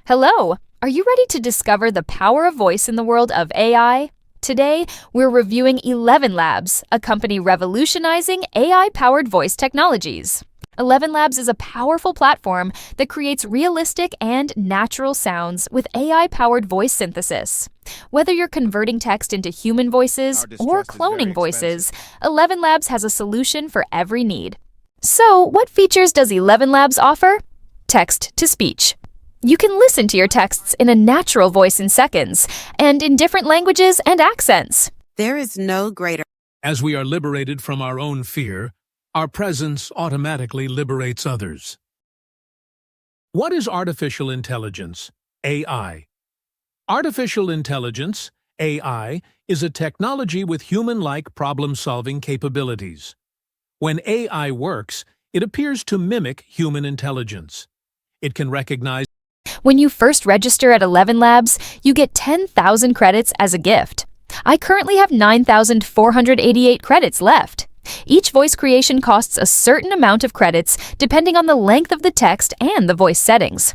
Hello! Are you ready to discover the power of voice in the world of AI? Today, we're reviewing ElevenLabs, a company revolutionizing AI-powered voice technologies. ElevenLabs is a powerful platform that creates realistic and natural sounds with AI-powered voice synthesis. Whether you're converting text into human voices or cloning voices, ElevenLabs has a solution for every need. So, what features does ElevenLabs offer? Text-to-Speech. You can listen to your texts in a natural voice in seconds, and in different languages and accents. There is no greater. As we are liberated from our own fear, our presence automatically liberates others. What is artificial intelligence, AI? Artificial intelligence, AI, is a technology with human-like problem-solving capabilities. When AI works, it appears to mimic human intelligence. It can recognize. When you first register at ElevenLabs, you get 10,000 credits as a gift. I currently have 9,488 credits left. Each voice creation costs a certain amount of credits depending on the length of the text and the voice settings.